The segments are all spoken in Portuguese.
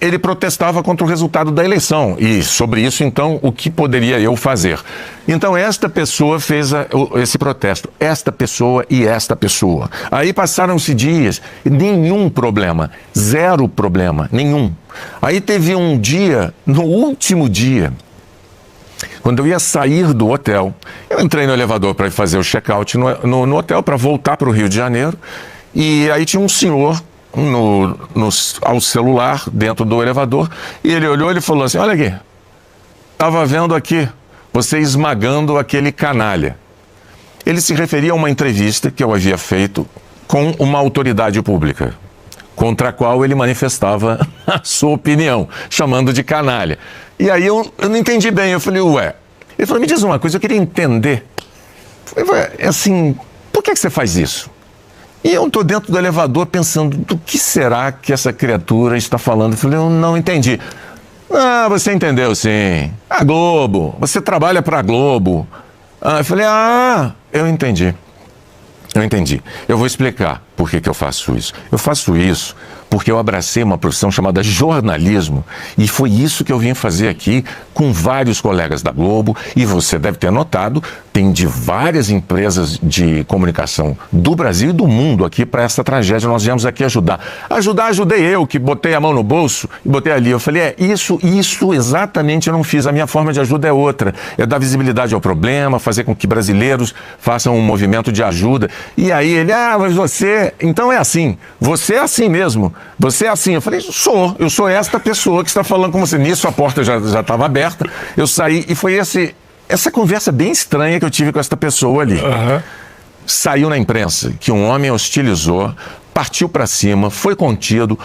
ele protestava contra o resultado da eleição. E sobre isso, então, o que poderia eu fazer? Então, esta pessoa fez esse protesto. Esta pessoa e esta pessoa. Aí passaram-se dias, nenhum problema. Zero problema, nenhum. Aí teve um dia, no último dia, quando eu ia sair do hotel, eu entrei no elevador para fazer o check-out no hotel, para voltar para o Rio de Janeiro, e aí tinha um senhor ao celular, dentro do elevador, e ele olhou e falou assim: olha aqui, estava vendo aqui você esmagando aquele canalha. Ele se referia a uma entrevista que eu havia feito com uma autoridade pública, contra a qual ele manifestava a sua opinião, chamando de canalha. E aí eu não entendi bem, eu falei, ué. Ele falou, me diz uma coisa, eu queria entender. Eu falei, assim, por que você faz isso? E eu estou dentro do elevador pensando, do que será que essa criatura está falando? Eu falei, eu não entendi. Ah, você entendeu sim. A Globo, você trabalha para a Globo. Eu falei, eu entendi. Eu entendi. Eu vou explicar por que eu faço isso. Eu faço isso porque eu abracei uma profissão chamada jornalismo e foi isso que eu vim fazer aqui com vários colegas da Globo, e você deve ter notado, tem de várias empresas de comunicação do Brasil e do mundo aqui para essa tragédia. Nós viemos aqui ajudar. Ajudei eu, que botei a mão no bolso e botei ali. Eu falei, isso exatamente eu não fiz. A minha forma de ajuda é outra. É dar visibilidade ao problema, fazer com que brasileiros façam um movimento de ajuda. E aí ele, mas você, então é assim. Você é assim mesmo. Você é assim. Eu falei, eu sou esta pessoa que está falando com você. Nisso a porta já estava aberta. Eu saí e foi essa conversa bem estranha que eu tive com essa pessoa ali. Uhum. Saiu na imprensa que um homem hostilizou, partiu para cima, foi contido.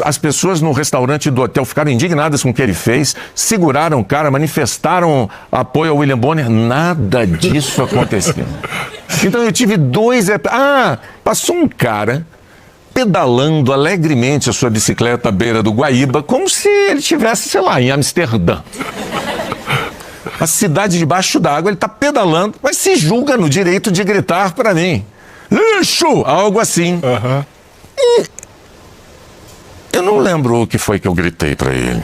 As pessoas no restaurante do hotel ficaram indignadas com o que ele fez, seguraram o cara, manifestaram apoio ao William Bonner. Nada disso aconteceu. Então eu tive passou um cara pedalando alegremente a sua bicicleta à beira do Guaíba, como se ele estivesse, sei lá, em Amsterdã. A cidade debaixo d'água, ele está pedalando, mas se julga no direito de gritar para mim. Lixo! Algo assim. Uhum. E eu não lembro o que foi que eu gritei para ele.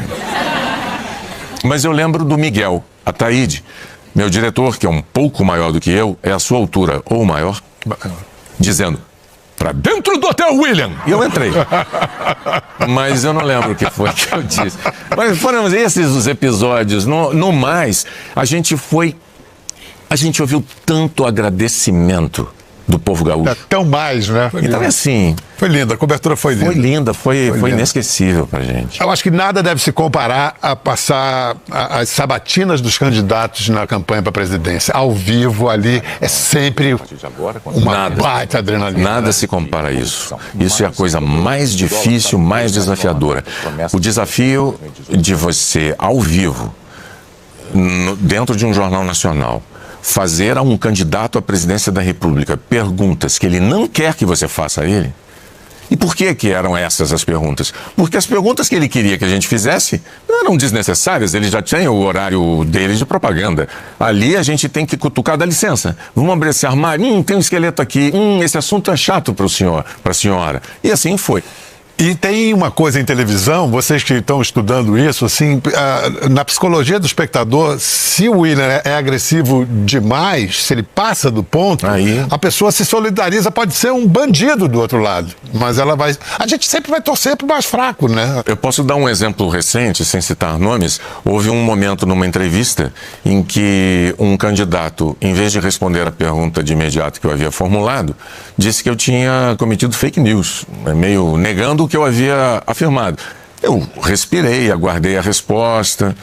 Mas eu lembro do Miguel Ataíde, meu diretor, que é um pouco maior do que eu, é a sua altura ou maior, dizendo, para dentro do hotel, William! E eu entrei. Mas eu não lembro o que foi que eu disse. Mas foram esses os episódios. No mais, a gente ouviu tanto agradecimento do povo gaúcho. Tão mais, né? Então é assim... Foi linda, a cobertura foi linda. Foi inesquecível pra gente. Eu acho que nada deve se comparar a passar as sabatinas dos candidatos na campanha para a presidência. Ao vivo, ali, é sempre uma baita adrenalina. Nada se compara a isso. Isso é a coisa mais difícil, mais desafiadora. O desafio de você, ao vivo, dentro de um jornal nacional, fazer a um candidato à presidência da República perguntas que ele não quer que você faça a ele. E por que eram essas as perguntas? Porque as perguntas que ele queria que a gente fizesse eram desnecessárias, ele já tinha o horário dele de propaganda. Ali a gente tem que cutucar, dá licença, vamos abrir esse armário, tem um esqueleto aqui, esse assunto é chato para o senhor, para a senhora. E assim foi. E tem uma coisa em televisão, vocês que estão estudando isso, assim, na psicologia do espectador, se o William é agressivo demais, se ele passa do ponto, a pessoa se solidariza, pode ser um bandido do outro lado, mas a gente sempre vai torcer pro mais fraco, né? Eu posso dar um exemplo recente, sem citar nomes. Houve um momento numa entrevista em que um candidato, em vez de responder a pergunta de imediato que eu havia formulado, disse que eu tinha cometido fake news, meio negando o que eu havia afirmado. Eu respirei, aguardei a resposta,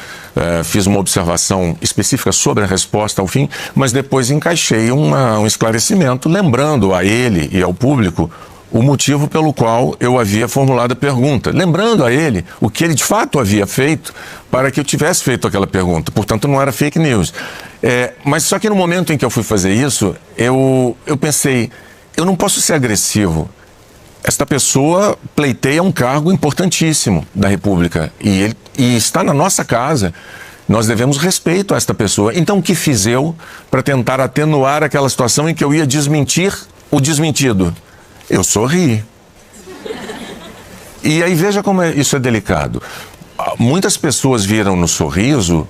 fiz uma observação específica sobre a resposta ao fim, mas depois encaixei um esclarecimento, lembrando a ele e ao público o motivo pelo qual eu havia formulado a pergunta, lembrando a ele o que ele de fato havia feito para que eu tivesse feito aquela pergunta. Portanto, não era fake news. Mas só que no momento em que eu fui fazer isso, eu pensei, eu não posso ser agressivo. Esta pessoa pleiteia um cargo importantíssimo da República e está na nossa casa. Nós devemos respeito a esta pessoa. Então, o que fiz eu para tentar atenuar aquela situação em que eu ia desmentir o desmentido? Eu sorri. E aí veja como isso é delicado. Muitas pessoas viram no sorriso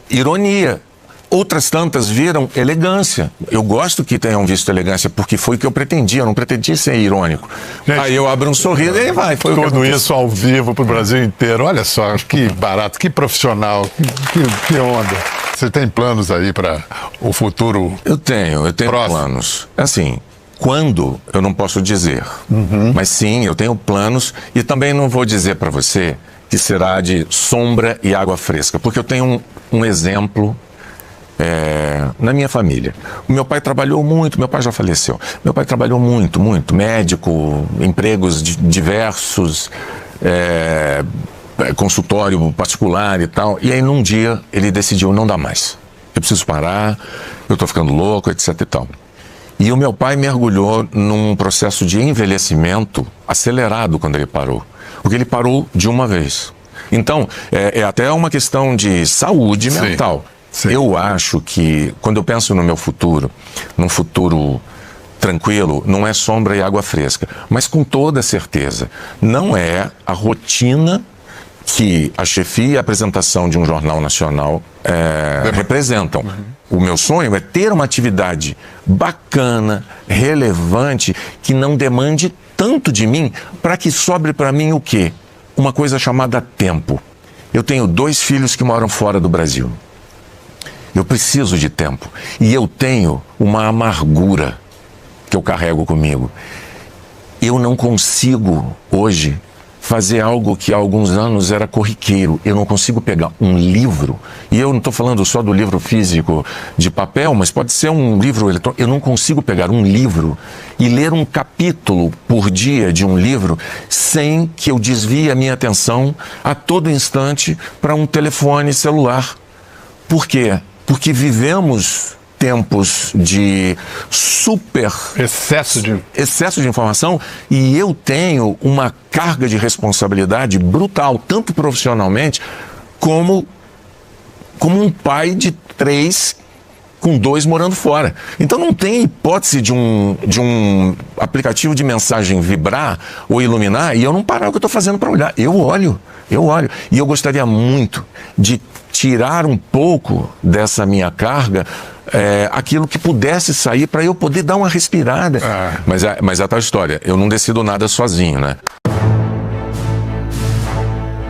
ironia. Outras tantas viram elegância. Eu gosto que tenham visto elegância, porque foi o que eu pretendia. Eu não pretendia ser irônico. Gente, aí eu abro um sorriso e aí vai. Foi tudo isso ao vivo para o Brasil inteiro. Olha só, que barato, que profissional, que onda. Você tem planos aí para o futuro? Eu tenho planos. Assim, quando, eu não posso dizer. Mas sim, eu tenho planos e também não vou dizer para você que será de sombra e água fresca, porque eu tenho um exemplo na minha família. O meu pai trabalhou muito, meu pai já faleceu. Meu pai trabalhou muito, médico, empregos diversos, consultório particular e tal. E aí num dia ele decidiu não dar mais. Eu preciso parar, eu estou ficando louco, etc e tal. E o meu pai mergulhou num processo de envelhecimento acelerado quando ele parou. Porque ele parou de uma vez. Então, é até uma questão de saúde mental. Sim. Eu acho que, quando eu penso no meu futuro, num futuro tranquilo, não é sombra e água fresca. Mas com toda certeza, não é a rotina que a chefia e a apresentação de um jornal nacional representam. O meu sonho é ter uma atividade bacana, relevante, que não demande tanto de mim, para que sobre para mim o quê? Uma coisa chamada tempo. Eu tenho 2 filhos que moram fora do Brasil. Eu preciso de tempo. E eu tenho uma amargura que eu carrego comigo. Eu não consigo, hoje, fazer algo que há alguns anos era corriqueiro. Eu não consigo pegar um livro, e eu não estou falando só do livro físico de papel, mas pode ser um livro eletrônico. Eu não consigo pegar um livro e ler um capítulo por dia de um livro sem que eu desvie a minha atenção a todo instante para um telefone celular. Por quê? Porque vivemos tempos de excesso de informação, e eu tenho uma carga de responsabilidade brutal, tanto profissionalmente como um pai de 3 com 2 morando fora. Então não tem hipótese de um aplicativo de mensagem vibrar ou iluminar e eu não parar o que eu estou fazendo para olhar. Eu olho. E eu gostaria muito de tirar um pouco dessa minha carga aquilo que pudesse sair para eu poder dar uma respirada. Mas é a tal história, eu não decido nada sozinho, né?